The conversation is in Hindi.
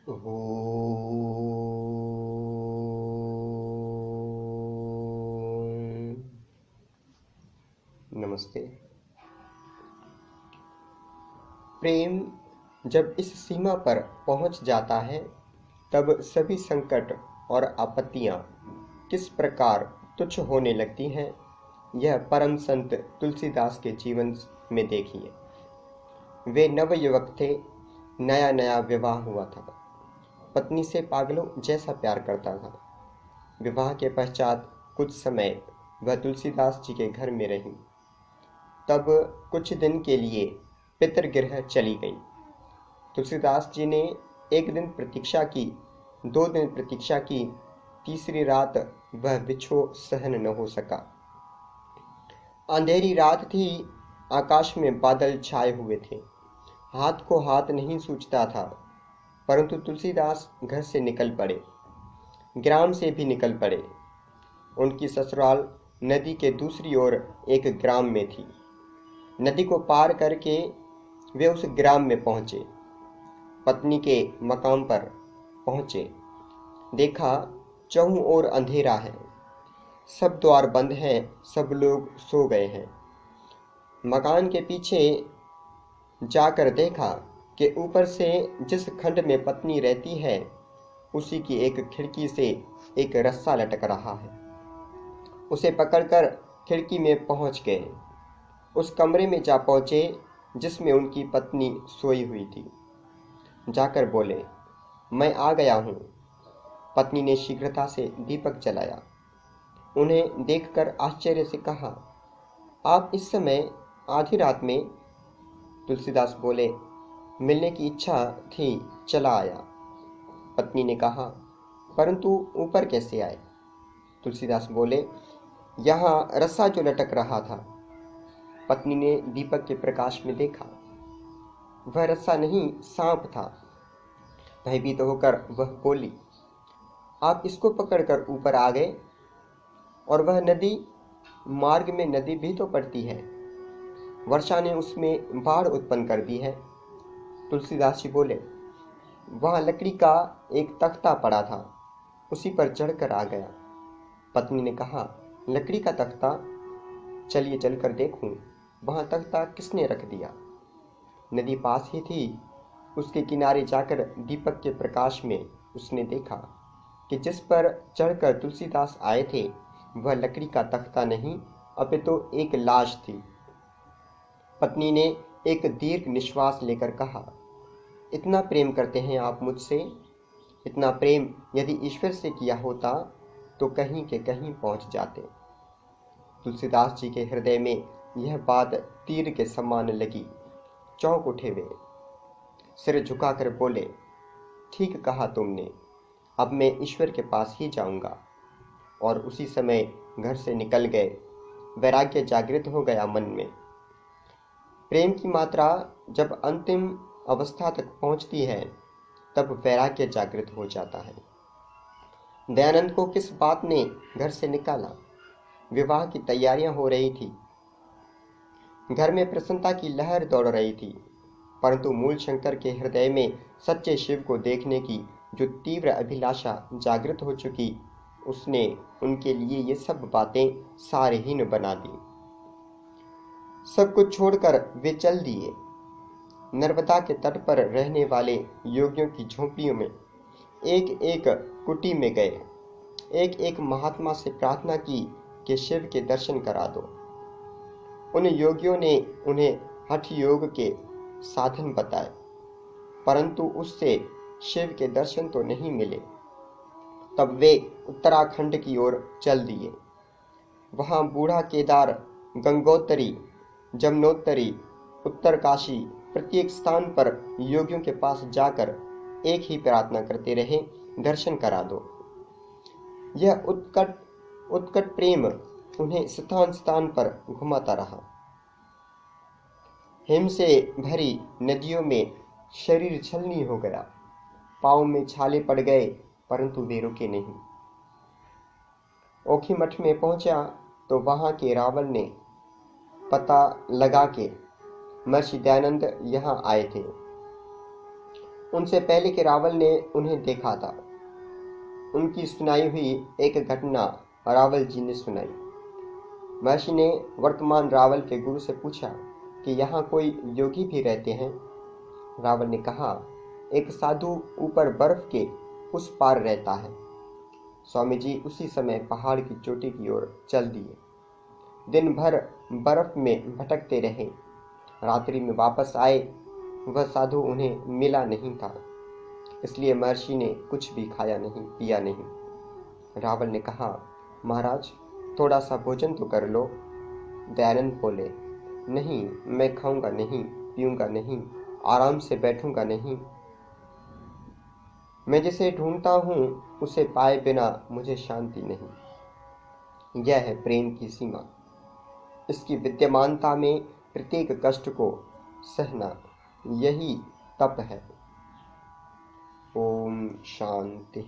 नमस्ते। प्रेम जब इस सीमा पर पहुंच जाता है तब सभी संकट और आपत्तियां किस प्रकार तुच्छ होने लगती हैं, यह परम संत तुलसीदास के जीवन में देखिए। वे नवयुवक थे, नया नया विवाह हुआ था। पत्नी से पागलों जैसा प्यार करता था। विवाह के पश्चात कुछ समय वह तुलसीदास जी के घर में रही। तब कुछ दिन के लिए पितृगृह चली गई। तुलसीदास जी ने एक दिन प्रतीक्षा की, 2 दिन प्रतीक्षा की, तीसरी रात वह विछोह सहन न हो सका। अंधेरी रात थी, आकाश में बादल छाए हुए थे, हाथ को हाथ नहीं सूझता था। परंतु तुलसीदास घर से निकल पड़े, ग्राम से भी निकल पड़े। उनकी ससुराल नदी के दूसरी ओर एक ग्राम में थी। नदी को पार करके वे उस ग्राम में पहुंचे। पत्नी के मकाम पर पहुंचे, देखा चहुं ओर अंधेरा है, सब द्वार बंद हैं, सब लोग सो गए हैं। मकान के पीछे जाकर देखा कि ऊपर से जिस खंड में पत्नी रहती है उसी की एक खिड़की से एक रस्सा लटक रहा है। उसे पकड़कर खिड़की में पहुंच गए। उस कमरे में जा पहुंचे जिसमें उनकी पत्नी सोई हुई थी। जाकर बोले, मैं आ गया हूं। पत्नी ने शीघ्रता से दीपक जलाया। उन्हें देखकर आश्चर्य से कहा, आप इस समय आधी रात में? तुलसीदास बोले, मिलने की इच्छा थी, चला आया। पत्नी ने कहा, परंतु ऊपर कैसे आए? तुलसीदास बोले, यहाँ रस्सा जो लटक रहा था। पत्नी ने दीपक के प्रकाश में देखा, वह रस्सा नहीं, सांप था। भयभीत होकर वह बोली, आप इसको पकड़कर ऊपर आ गए? और वह नदी, मार्ग में नदी भी तो पड़ती है, वर्षा ने उसमें बाढ़ उत्पन्न कर दी है। तुलसीदास जी बोले, वहां लकड़ी का एक तख्ता पड़ा था, उसी पर चढ़कर आ गया। पत्नी ने कहा, लकड़ी का तख्ता? चलिए चलकर देखूं, वहां तख्ता किसने रख दिया। नदी पास ही थी। उसके किनारे जाकर दीपक के प्रकाश में उसने देखा कि जिस पर चढ़कर तुलसीदास आए थे वह लकड़ी का तख्ता नहीं, अपितु तो एक लाश थी। पत्नी ने एक दीर्घ निश्वास लेकर कहा, इतना प्रेम करते हैं आप मुझसे? इतना प्रेम यदि ईश्वर से किया होता तो कहीं के कहीं पहुंच जाते। तुलसीदास जी के हृदय में यह बात तीर के समान लगी। चौंक उठे वे, सिर झुकाकर बोले, ठीक कहा तुमने, अब मैं ईश्वर के पास ही जाऊंगा। और उसी समय घर से निकल गए। वैराग्य जागृत हो गया मन में। प्रेम की मात्रा जब अंतिम अवस्था तक पहुंचती है तब वैराग्य जागृत हो जाता है। दयानंद को किस बात ने घर से निकाला? विवाह की तैयारियां हो रही थी, घर में प्रसन्नता की लहर दौड़ रही थी, परंतु मूल शंकर के हृदय में सच्चे शिव को देखने की जो तीव्र अभिलाषा जागृत हो चुकी, उसने उनके लिए ये सब बातें सारहीन बना दी। सब कुछ छोड़कर वे चल दिए। नर्मदा के तट पर रहने वाले योगियों की झोंपड़ियों में एक एक कुटी में गए। एक एक महात्मा से प्रार्थना की कि शिव के दर्शन करा दो। उन योगियों ने उन्हें हठ योग के साधन बताए, परंतु उससे शिव के दर्शन तो नहीं मिले। तब वे उत्तराखंड की ओर चल दिए। वहां बूढ़ा केदार, गंगोत्री, जमुनोत्री, उत्तरकाशी, प्रत्येक स्थान पर योगियों के पास जाकर एक ही प्रार्थना करते रहे, दर्शन करा दो। यह उत्कट उत्कट प्रेम उन्हें स्थान स्थान पर घुमाता रहा। हिम से भरी नदियों में शरीर छलनी हो गया, पांव में छाले पड़ गए, परंतु वे रुके नहीं। ओखीमठ में पहुंचा तो वहां के रावल ने पता लगा के महर्षि दयानंद यहाँ आए थे। उनसे पहले कि रावल ने उन्हें देखा था। उनकी सुनाई हुई एक घटना रावल जी ने सुनाई। महर्षि ने वर्तमान रावल के गुरु से पूछा कि यहाँ कोई योगी भी रहते हैं। रावल ने कहा, एक साधु ऊपर बर्फ के उस पार रहता है। स्वामी जी उसी समय पहाड़ की चोटी की ओर चल दिए। दिन भर बर्फ में भटकते रहे। रात्रि में वापस आए। वह साधु उन्हें मिला नहीं था, इसलिए महर्षि ने कुछ भी खाया नहीं, पिया नहीं। रावल ने कहा, महाराज थोड़ा सा भोजन तो कर लो। दयानंद बोले, नहीं, मैं खाऊंगा नहीं, पीऊंगा नहीं, आराम से बैठूंगा नहीं। मैं जिसे ढूंढता हूं उसे पाए बिना मुझे शांति नहीं। यह है प्रेम की सीमा। इसकी विद्यमानता में प्रत्येक कष्ट को सहना, यही तप है। ओम शांति।